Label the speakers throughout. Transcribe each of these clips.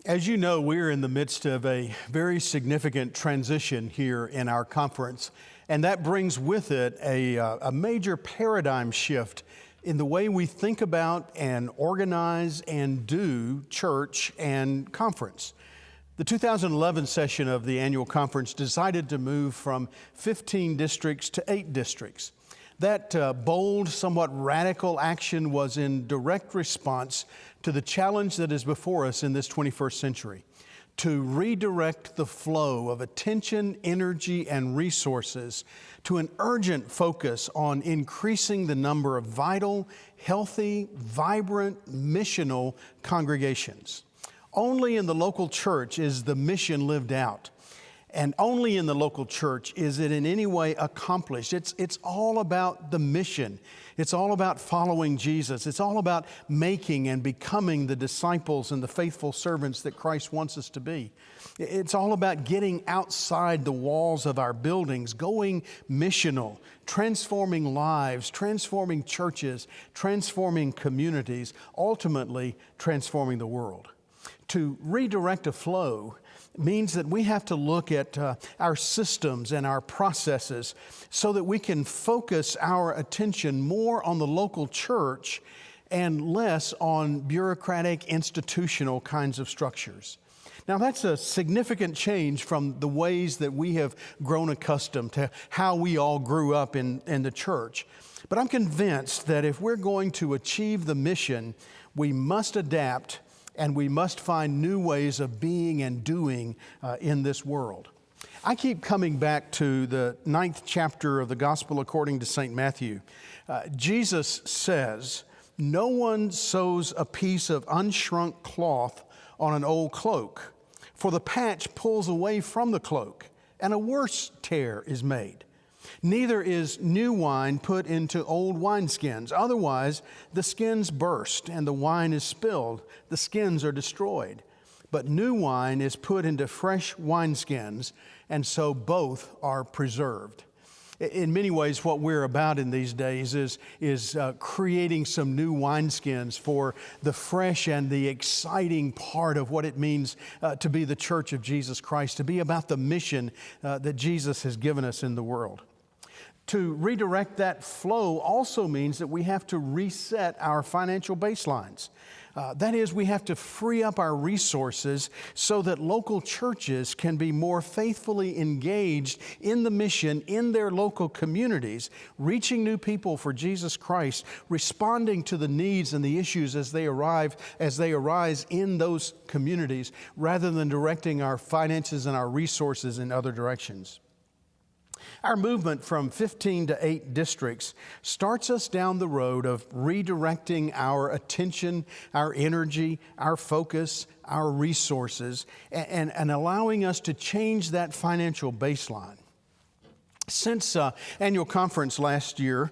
Speaker 1: As you know, we're in the midst of a very significant transition here in our conference, and that brings with it a major paradigm shift in the way we think about and organize and do church and conference. The 2011 session of the annual conference decided to move from 15 districts to 8 districts. That bold, somewhat radical action was in direct response to the challenge that is before us in this 21st century, to redirect the flow of attention, energy, and resources to an urgent focus on increasing the number of vital, healthy, vibrant, missional congregations. Only in the local church is the mission lived out. And only in the local church is it in any way accomplished. It's all about the mission. It's all about following Jesus. It's all about making and becoming the disciples and the faithful servants that Christ wants us to be. It's all about getting outside the walls of our buildings, going missional, transforming lives, transforming churches, transforming communities, ultimately transforming the world. To redirect a flow means that we have to look at our systems and our processes so that we can focus our attention more on the local church and less on bureaucratic, institutional kinds of structures. Now, that's a significant change from the ways that we have grown accustomed to how we all grew up in the church. But I'm convinced that if we're going to achieve the mission, we must adapt and we must find new ways of being and doing in this world. I keep coming back to the 9th chapter of the Gospel according to St. Matthew. Jesus says, "No one sews a piece of unshrunk cloth on an old cloak, for the patch pulls away from the cloak, and a worse tear is made. Neither is new wine put into old wineskins. Otherwise, the skins burst and the wine is spilled. The skins are destroyed. But new wine is put into fresh wineskins, and so both are preserved." In many ways, what we're about in these days is creating some new wineskins for the fresh and the exciting part of what it means to be the Church of Jesus Christ, to be about the mission that Jesus has given us in the world. To redirect that flow also means that we have to reset our financial baselines. That is, we have to free up our resources so that local churches can be more faithfully engaged in the mission in their local communities, reaching new people for Jesus Christ, responding to the needs and the issues as they arise in those communities, rather than directing our finances and our resources in other directions. Our movement from 15 to 8 districts starts us down the road of redirecting our attention, our energy, our focus, our resources, and allowing us to change that financial baseline. Since annual conference last year,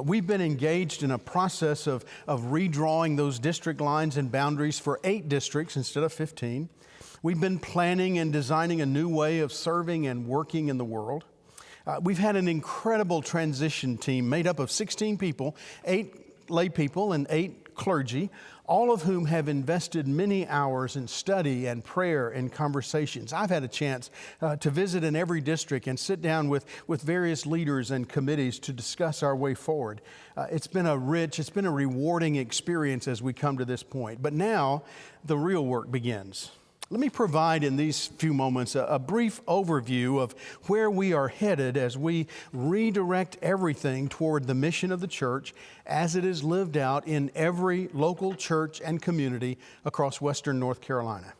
Speaker 1: we've been engaged in a process of redrawing those district lines and boundaries for 8 districts instead of 15. We've been planning and designing a new way of serving and working in the world. We've had an incredible transition team made up of 16 people, 8 lay people and 8 clergy, all of whom have invested many hours in study and prayer and conversations. I've had a chance to visit in every district and sit down with various leaders and committees to discuss our way forward. It's been a rewarding experience as we come to this point. But now the real work begins. Let me provide in these few moments a brief overview of where we are headed as we redirect everything toward the mission of the church as it is lived out in every local church and community across Western North Carolina.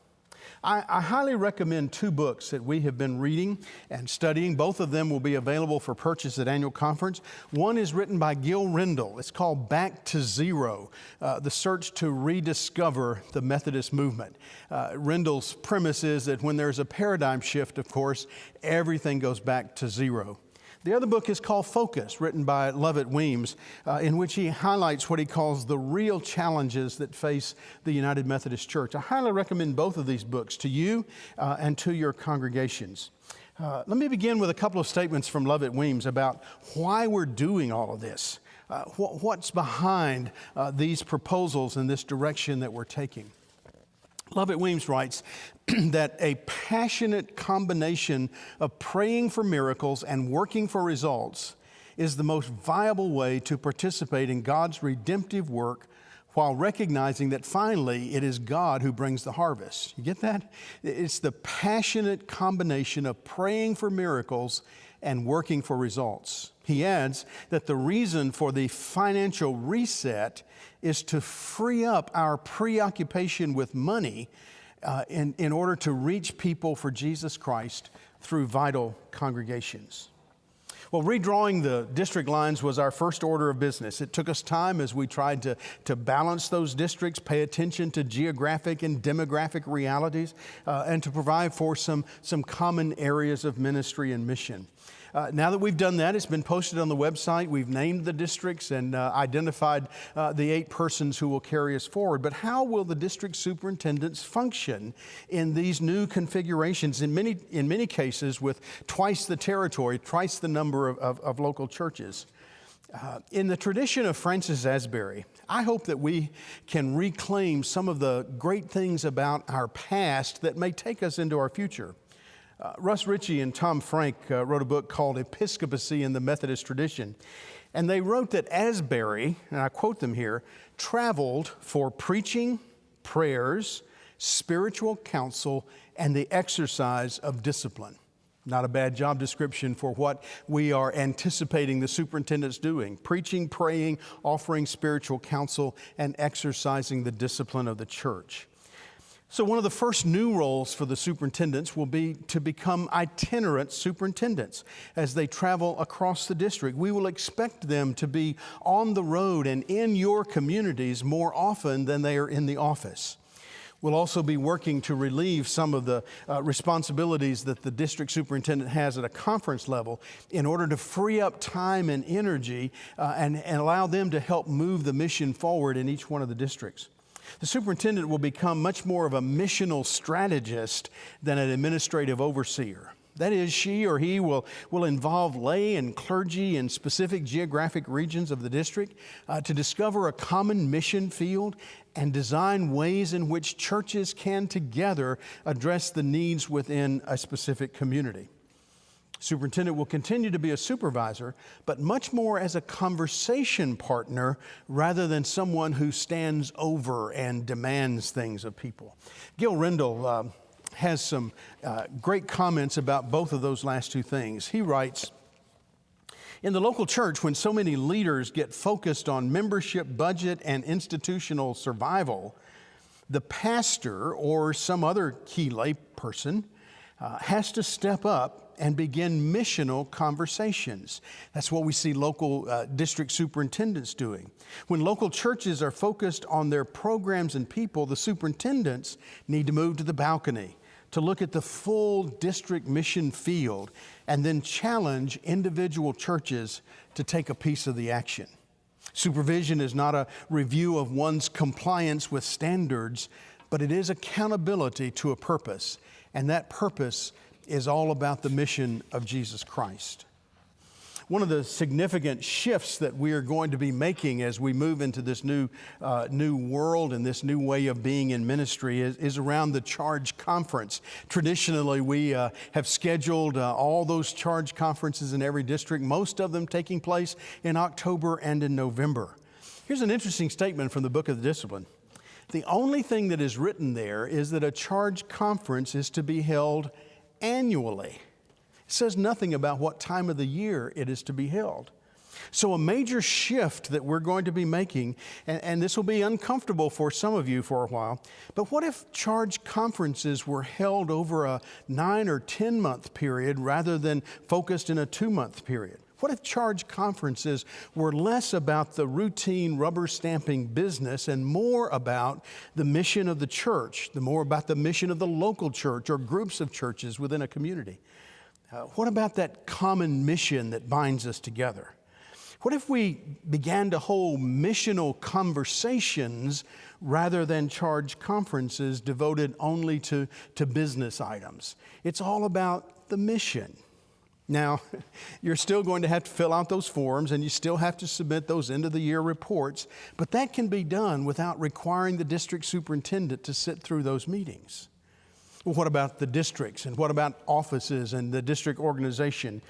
Speaker 1: I highly recommend 2 books that we have been reading and studying. Both of them will be available for purchase at annual conference. One is written by Gil Rendle. It's called Back to Zero, The Search to Rediscover the Methodist Movement. Rendle's premise is that when there's a paradigm shift, of course, everything goes back to zero. The other book is called Focus, written by Lovett Weems, in which he highlights what he calls the real challenges that face the United Methodist Church. I highly recommend both of these books to you and to your congregations. Let me begin with a couple of statements from Lovett Weems about why we're doing all of this, what's behind these proposals and this direction that we're taking. Lovett Weems writes that a passionate combination of praying for miracles and working for results is the most viable way to participate in God's redemptive work while recognizing that finally it is God who brings the harvest. You get that? It's the passionate combination of praying for miracles and working for results. He adds that the reason for the financial reset is to free up our preoccupation with money in order to reach people for Jesus Christ through vital congregations. Well, redrawing the district lines was our first order of business. It took us time as we tried to balance those districts, pay attention to geographic and demographic realities, and to provide for some common areas of ministry and mission. Now that we've done that, it's been posted on the website. We've named the districts and identified the 8 persons who will carry us forward. But how will the district superintendents function in these new configurations, in many cases with twice the territory, twice the number of local churches? In the tradition of Francis Asbury, I hope that we can reclaim some of the great things about our past that may take us into our future. Russ Ritchie and Tom Frank wrote a book called Episcopacy in the Methodist Tradition. And they wrote that Asbury, and I quote them here, traveled for preaching, prayers, spiritual counsel, and the exercise of discipline. Not a bad job description for what we are anticipating the superintendent's doing. Preaching, praying, offering spiritual counsel, and exercising the discipline of the church. So one of the first new roles for the superintendents will be to become itinerant superintendents as they travel across the district. We will expect them to be on the road and in your communities more often than they are in the office. We'll also be working to relieve some of the responsibilities that the district superintendent has at a conference level in order to free up time and energy and allow them to help move the mission forward in each one of the districts. The superintendent will become much more of a missional strategist than an administrative overseer. That is, she or he will involve lay and clergy in specific geographic regions of the district to discover a common mission field and design ways in which churches can together address the needs within a specific community. Superintendent will continue to be a supervisor, but much more as a conversation partner rather than someone who stands over and demands things of people. Gil Rendell has some great comments about both of those last two things. He writes, in the local church, when so many leaders get focused on membership budget and institutional survival, the pastor or some other key lay person has to step up and begin missional conversations. That's what we see local district superintendents doing. When local churches are focused on their programs and people, the superintendents need to move to the balcony to look at the full district mission field and then challenge individual churches to take a piece of the action. Supervision is not a review of one's compliance with standards, but it is accountability to a purpose, and that purpose is all about the mission of Jesus Christ. One of the significant shifts that we are going to be making as we move into this new world and this new way of being in ministry is around the Charge Conference. Traditionally, we have scheduled all those Charge Conferences in every district, most of them taking place in October and in November. Here's an interesting statement from the Book of the Discipline. The only thing that is written there is that a Charge Conference is to be held annually. It says nothing about what time of the year it is to be held. So a major shift that we're going to be making, and this will be uncomfortable for some of you for a while, but what if Charge Conferences were held over a 9 or 10 month period rather than focused in a 2-month period? What if Charge Conferences were less about the routine rubber stamping business and more about the mission of the church, more about the mission of the local church or groups of churches within a community? What about that common mission that binds us together? What if we began to hold missional conversations rather than Charge Conferences devoted only to business items? It's all about the mission. Now, you're still going to have to fill out those forms and you still have to submit those end of the year reports, but that can be done without requiring the district superintendent to sit through those meetings. Well, what about the districts and what about offices and the district organization?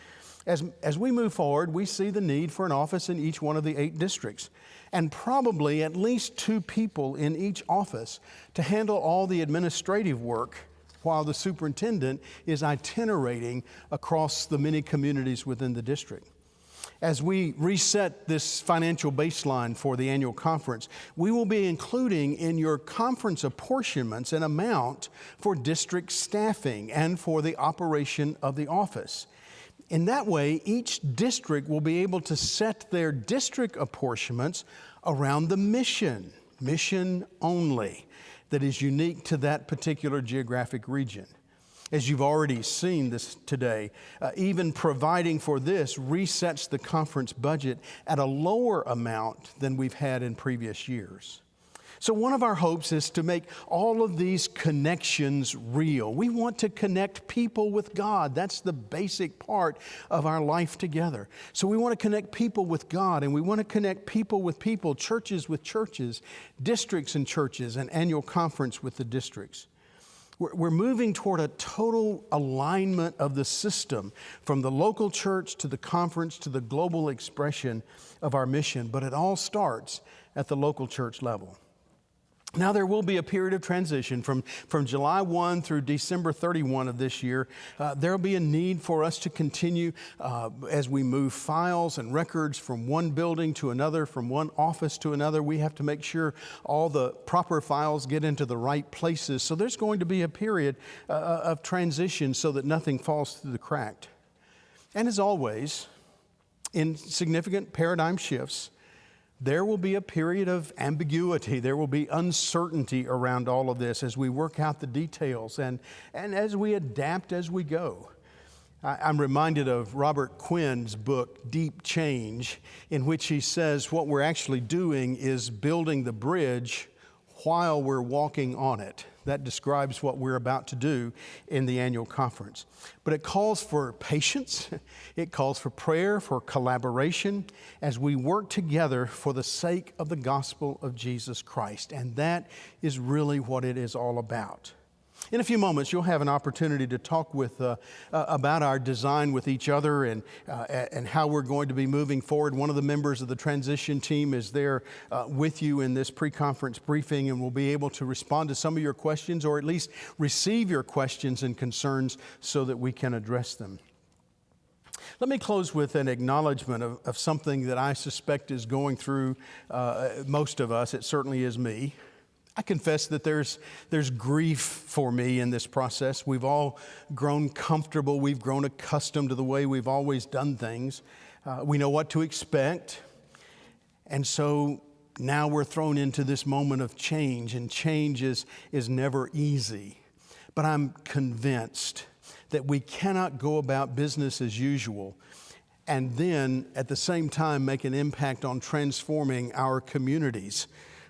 Speaker 1: As we move forward, we see the need for an office in each one of the 8 districts and probably at least 2 people in each office to handle all the administrative work while the superintendent is itinerating across the many communities within the district. As we reset this financial baseline for the annual conference, we will be including in your conference apportionments an amount for district staffing and for the operation of the office. In that way, each district will be able to set their district apportionments around the mission only, that is unique to that particular geographic region. As you've already seen this today, even providing for this resets the conference budget at a lower amount than we've had in previous years. So one of our hopes is to make all of these connections real. We want to connect people with God. That's the basic part of our life together. So we want to connect people with God, and we want to connect people with people, churches with churches, districts and churches, and annual conference with the districts. We're moving toward a total alignment of the system from the local church to the conference to the global expression of our mission, but it all starts at the local church level. Now, there will be a period of transition from July 1 through December 31 of this year. There will be a need for us to continue as we move files and records from one building to another, from one office to another. We have to make sure all the proper files get into the right places. So there's going to be a period of transition so that nothing falls through the crack. And as always, in significant paradigm shifts, there will be a period of ambiguity. There will be uncertainty around all of this as we work out the details and as we adapt as we go. I'm reminded of Robert Quinn's book, Deep Change, in which he says what we're actually doing is building the bridge while we're walking on it. That describes what we're about to do in the annual conference. But it calls for patience, it calls for prayer, for collaboration, as we work together for the sake of the gospel of Jesus Christ. And that is really what it is all about. In a few moments, you'll have an opportunity to talk about our design with each other and how we're going to be moving forward. One of the members of the transition team is there with you in this pre-conference briefing and will be able to respond to some of your questions or at least receive your questions and concerns so that we can address them. Let me close with an acknowledgement of something that I suspect is going through most of us. It certainly is me. I confess that there's grief for me in this process. We've all grown comfortable. We've grown accustomed to the way we've always done things. We know what to expect. And so now we're thrown into this moment of change, and change is never easy. But I'm convinced that we cannot go about business as usual and then at the same time make an impact on transforming our communities.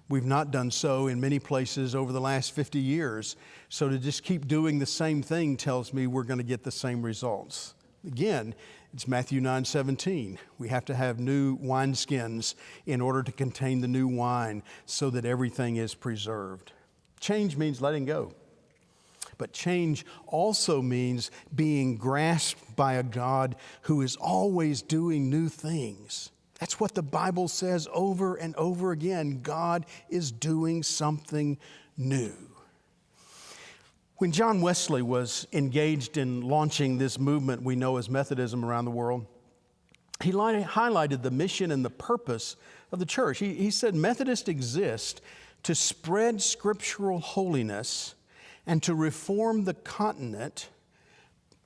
Speaker 1: We've not done so in many places over the last 50 years. So to just keep doing the same thing tells me we're going to get the same results. Again, it's Matthew 9:17. We have to have new wineskins in order to contain the new wine so that everything is preserved. Change means letting go. But change also means being grasped by a God who is always doing new things. That's what the Bible says over and over again. God is doing something new. When John Wesley was engaged in launching this movement we know as Methodism around the world, he highlighted the mission and the purpose of the church. He said Methodists exist to spread scriptural holiness and to reform the continent,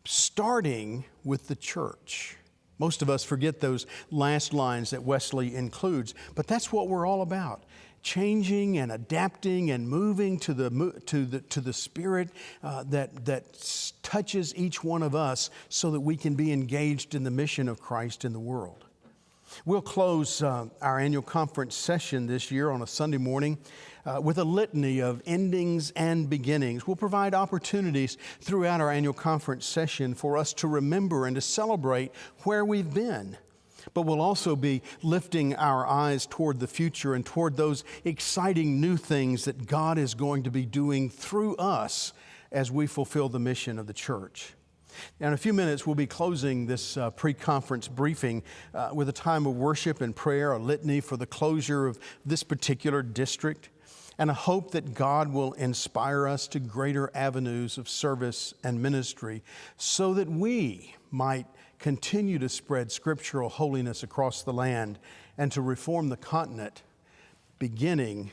Speaker 1: starting with the church. Most of us forget those last lines that Wesley includes, but that's what we're all about. Changing and adapting and moving to the Spirit that touches each one of us so that we can be engaged in the mission of Christ in the world. We'll close our annual conference session this year on a Sunday morning with a litany of endings and beginnings. We'll provide opportunities throughout our annual conference session for us to remember and to celebrate where we've been. But we'll also be lifting our eyes toward the future and toward those exciting new things that God is going to be doing through us as we fulfill the mission of the church. Now, in a few minutes, we'll be closing this pre-conference briefing with a time of worship and prayer, a litany for the closure of this particular district, and a hope that God will inspire us to greater avenues of service and ministry so that we might continue to spread scriptural holiness across the land and to reform the continent, beginning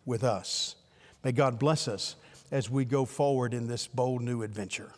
Speaker 1: with us. May God bless us as we go forward in this bold new adventure.